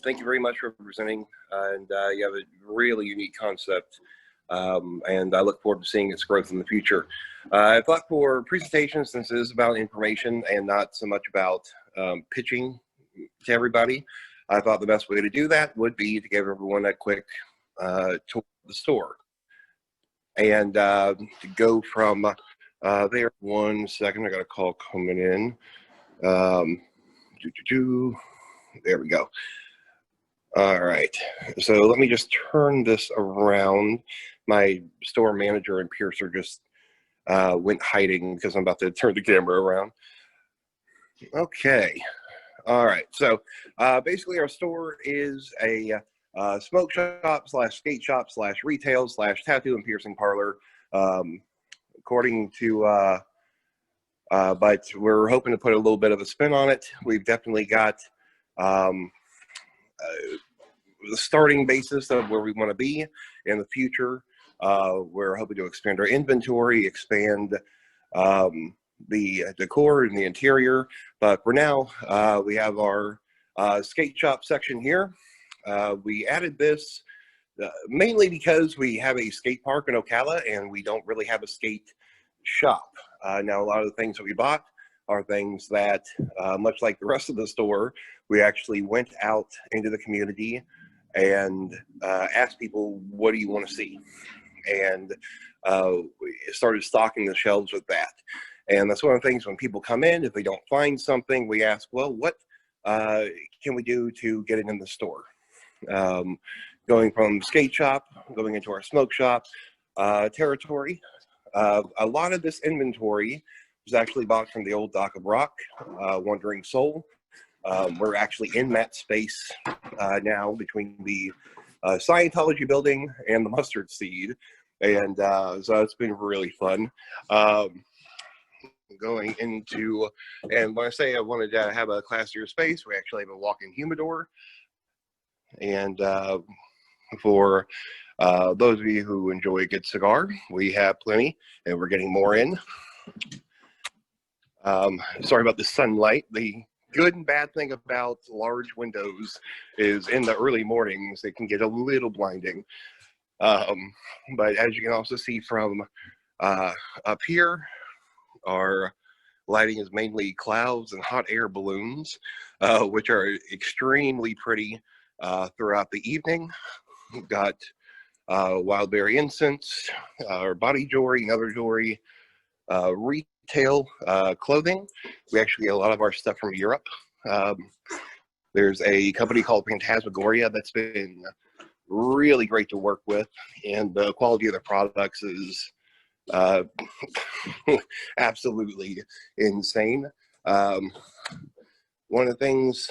Thank you very much for presenting, and you have a really unique concept, and I look forward to seeing its growth in the future. I thought for presentations, since it is about information and not so much about pitching to everybody, I thought the best way to do that would be to give everyone a quick tour of the store. And to go from there, 1 second, I got a call coming in. There we go. All right, so let me just turn this around. My store manager and Piercer just went hiding because I'm about to turn the camera around. Okay, all right, so basically our store is a smoke shop slash skate shop slash retail slash tattoo and piercing parlor, according to, but we're hoping to put a little bit of a spin on it. We've definitely got the starting basis of where we want to be in the future. We're hoping to expand our inventory, expand the decor and the interior. But for now, we have our skate shop section here. We added this mainly because we have a skate park in Ocala and we don't really have a skate shop. Now, a lot of the things that we bought are things that, much like the rest of the store, we actually went out into the community and asked people, what do you want to see? And we started stocking the shelves with that. And that's one of the things when people come in, if they don't find something, we ask, well, what can we do to get it in the store? Going from skate shop, going into our smoke shop territory. A lot of this inventory was actually bought from the old Dock of Rock, Wandering Soul. We're actually in that space now between the Scientology building and the Mustard Seed. And so it's been really fun. Going into, and when I say I wanted to have a classier space, we actually have a walk-in humidor. And for those of you who enjoy a good cigar, we have plenty, and we're getting more in. Sorry about the sunlight. The good and bad thing about large windows is in the early mornings, it can get a little blinding. But as you can also see from up here, our lighting is mainly clouds and hot air balloons, which are extremely pretty throughout the evening. We've got wildberry incense, our body jewelry, another jewelry, retail clothing. We actually get a lot of our stuff from Europe. There's a company called Phantasmagoria that's been really great to work with, and the quality of the products is absolutely insane. One of the things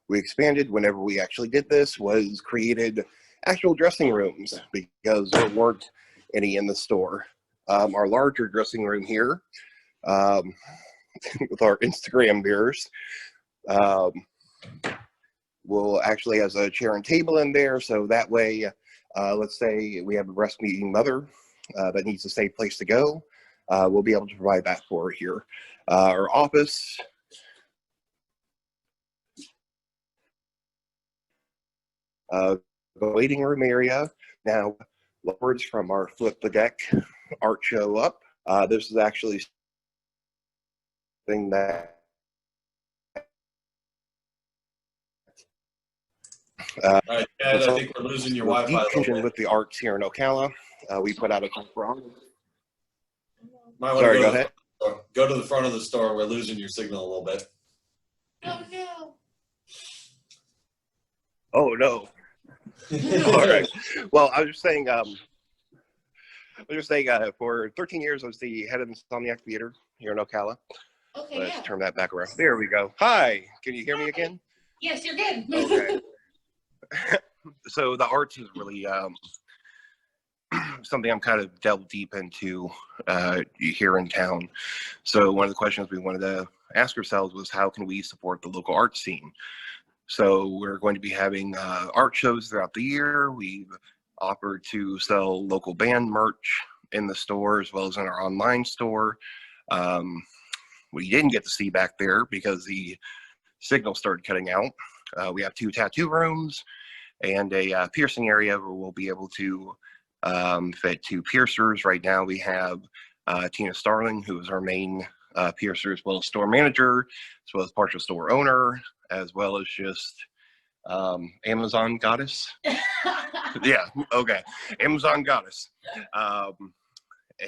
we expanded whenever we actually did this was created actual dressing rooms because there weren't any in the store. Our larger dressing room here with our Instagram mirrors will actually has a chair and table in there, so that way let's say we have a breastfeeding mother that needs a safe place to go, we'll be able to provide that for her here. Our office, the waiting room area. Now, words from our Flip the Deck art show up. This is actually thing that all right, Ed, I think we're losing your Wi-Fi a little bit. With the arts here in Ocala, we put out a Sorry, go ahead. Go to the front of the store. We're losing your signal a little bit. Oh no. Oh no. All right. Well, I was just saying, for 13 years, I was the head of the Insomniac Theater here in Ocala. Okay, Let's yeah. turn that back around. There we go. Hi, can you hear me again? Yes, you're good. Okay. So the arts is really something I'm kind of delved deep into here in town. So one of the questions we wanted to ask ourselves was, how can we support the local art scene? So we're going to be having art shows throughout the year. We've offered to sell local band merch in the store as well as in our online store. We didn't get to see back there because the signal started cutting out. We have 2 tattoo rooms and a piercing area where we'll be able to fit 2 piercers. Right now we have Tina Starling, who is our main piercer, as well as store manager, as well as partial store owner, as well as just Amazon goddess. Yeah, okay, Amazon goddess.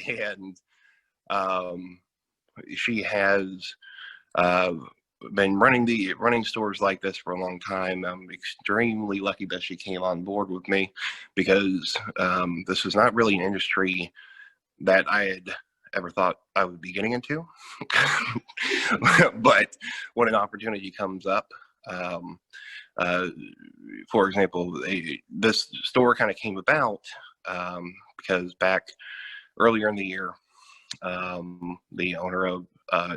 And she has been running stores like this for a long time. I'm extremely lucky that she came on board with me, because this was not really an industry that I had ever thought I would be getting into. But when an opportunity comes up, for example, this store kind of came about because back earlier in the year, the owner of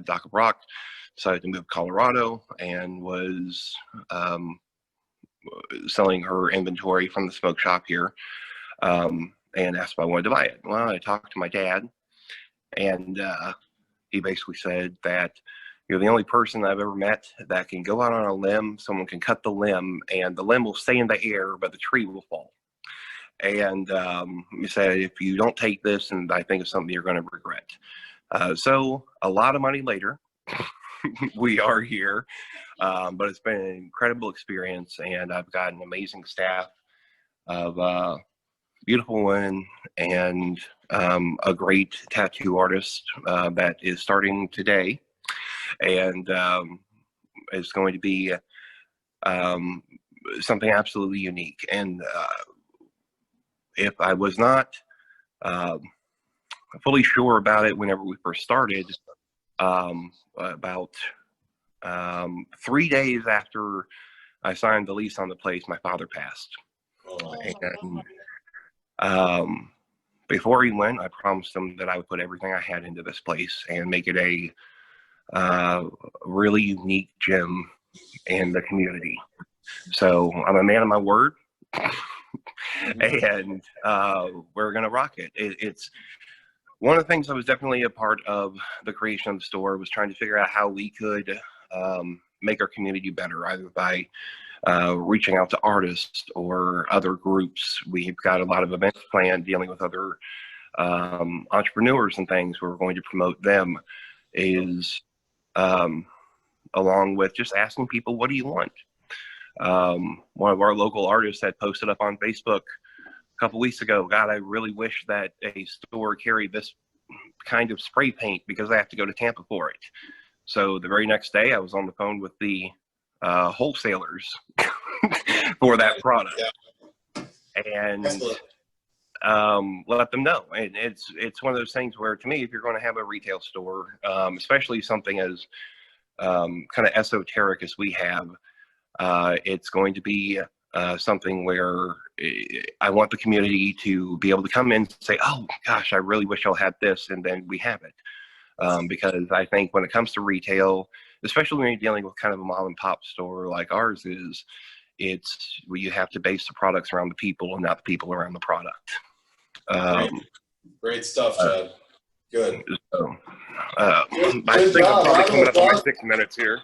Dock of Rock decided to move to Colorado and was selling her inventory from the smoke shop here, and asked if I wanted to buy it. Well, I talked to my dad, and he basically said that you're the only person I've ever met that can go out on a limb. Someone can cut the limb, and the limb will stay in the air, but the tree will fall. And he said, if you don't take this, and I think it's something you're going to regret. So a lot of money later, we are here, but it's been an incredible experience, and I've got an amazing staff of beautiful women and a great tattoo artist that is starting today, and it's going to be something absolutely unique. And if I was not fully sure about it whenever we first started, about 3 days after I signed the lease on the place, my father passed. Oh. And before he went, I promised him that I would put everything I had into this place and make it a really unique gem in the community. So I'm a man of my word. And we're gonna rock it. It's one of the things I was definitely a part of the creation of the store, was trying to figure out how we could make our community better, either by reaching out to artists or other groups. We've got a lot of events planned dealing with other entrepreneurs and things. We're going to promote them, is along with just asking people, what do you want? One of our local artists had posted up on Facebook a couple weeks ago, God, I really wish that a store carried this kind of spray paint because I have to go to Tampa for it. So the very next day, I was on the phone with the wholesalers for that product, and let them know. And it's one of those things where, to me, if you're going to have a retail store, especially something as kind of esoteric as we have, it's going to be something where I want the community to be able to come in and say, oh gosh, I really wish y'all had this, and then we have it. Because I think when it comes to retail, especially when you're dealing with kind of a mom and pop store like ours is, it's where you have to base the products around the people and not the people around the product. Great stuff, Chad. Good. So, I think I'm probably coming up on my 6 minutes here.